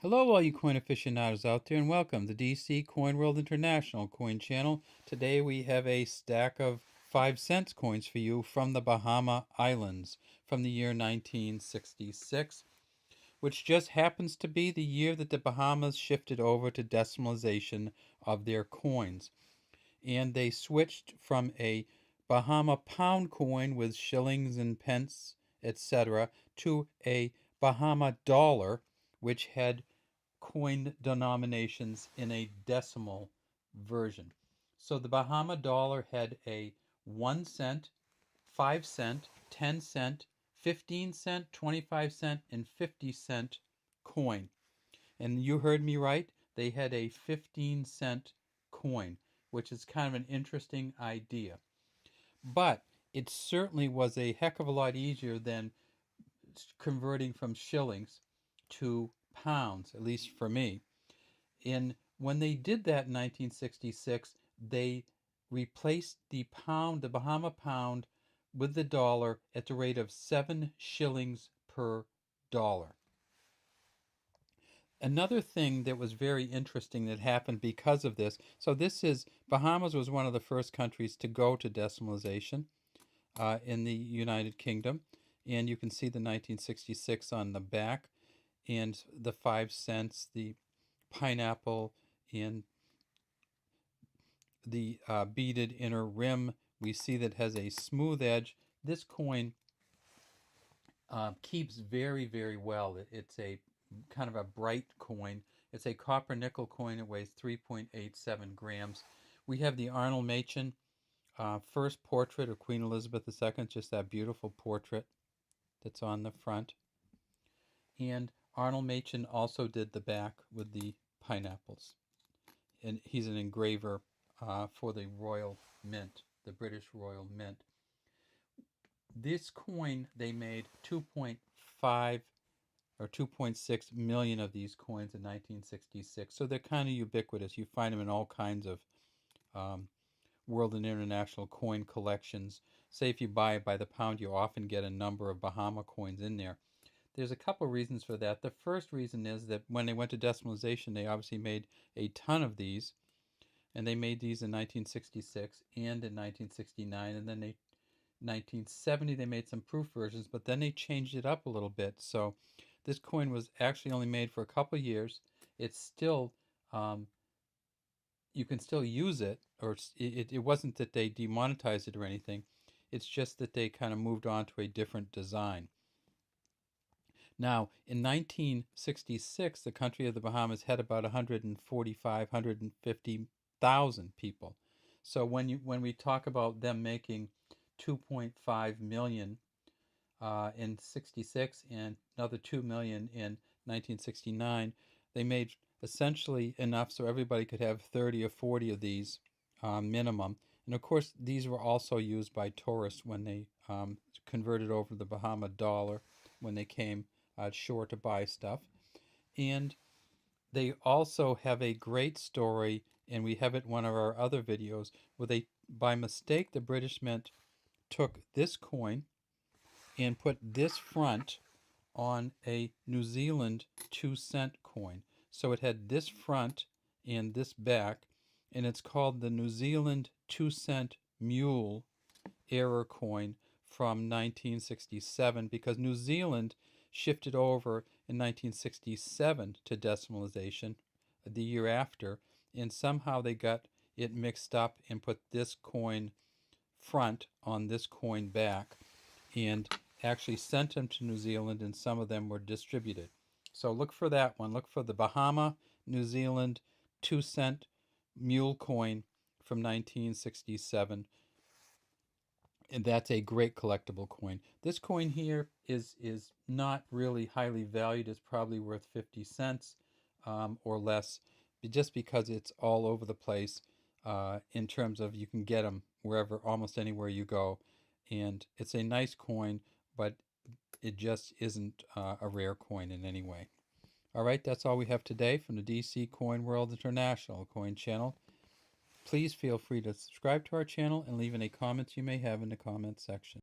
Hello, all you coin aficionados out there, and welcome to DC Coin World International Coin Channel. Today we have a stack of 5 cent coins for you from the Bahama Islands from the year 1966, which just happens to be the year that the Bahamas shifted over to decimalization of their coins. And they switched from a Bahama pound coin with shillings and pence, etc., to a Bahama dollar, which had coin denominations in a decimal version. So the Bahama dollar had a 1 cent, 5 cent, 10 cent, 15 cent, 25 cent, and 50 cent coin. And you heard me right, they had a 15 cent coin, which is kind of an interesting idea. But it certainly was a heck of a lot easier than converting from shillings to pounds, at least for me. And when they did that in 1966, they replaced the pound, the Bahama pound, with the dollar at the rate of 7 shillings per dollar. Another thing that was very interesting that happened because of this, so this is, Bahamas was one of the first countries to go to decimalization in the United Kingdom. And you can see the 1966 on the back, and the 5 cents, the pineapple, and the beaded inner rim. We see that has a smooth edge. This coin keeps very, very well. It's a kind of a bright coin. It's a copper nickel coin. It weighs 3.87 grams. We have the Arnold Machen first portrait of Queen Elizabeth II, just that beautiful portrait that's on the front. And Arnold Machen also did the back with the pineapples. And he's an engraver for the Royal Mint, the British Royal Mint. This coin, they made 2.5 or 2.6 million of these coins in 1966. So they're kind of ubiquitous. You find them in all kinds of world and international coin collections. Say if you buy it by the pound, you often get a number of Bahama coins in there. There's a couple reasons for that. The first reason is that when they went to decimalization, they obviously made a ton of these. And they made these in 1966 and in 1969. And then in 1970, they made some proof versions, but then they changed it up a little bit. So this coin was actually only made for a couple years. It's still, you can still use it, or it wasn't that they demonetized it or anything. It's just that they kind of moved on to a different design. Now, in 1966, the country of the Bahamas had about 145, 150,000 people. So when we talk about them making 2.5 million in 66 and another 2 million in 1969, they made essentially enough so everybody could have 30 or 40 of these minimum. And of course, these were also used by tourists when they converted over the Bahama dollar when they came shore to buy stuff. And they also have a great story, and we have it in one of our other videos, where they, by mistake, the British Mint took this coin and put this front on a New Zealand 2-cent coin. So it had this front and this back, and it's called the New Zealand 2-cent mule error coin from 1967 because New Zealand shifted over in 1967 to decimalization the year after, and somehow they got it mixed up and put this coin front on this coin back and actually sent them to New Zealand, and some of them were distributed. So look for that one. Look for the Bahama New Zealand 2-cent mule coin from 1967. And that's a great collectible coin. This coin here is not really highly valued. It's probably worth 50 cents or less, just because it's all over the place in terms of you can get them wherever, almost anywhere you go. And it's a nice coin, but it just isn't a rare coin in any way. All right, that's all we have today from the DC Coin World International Coin Channel. Please feel free to subscribe to our channel and leave any comments you may have in the comments section.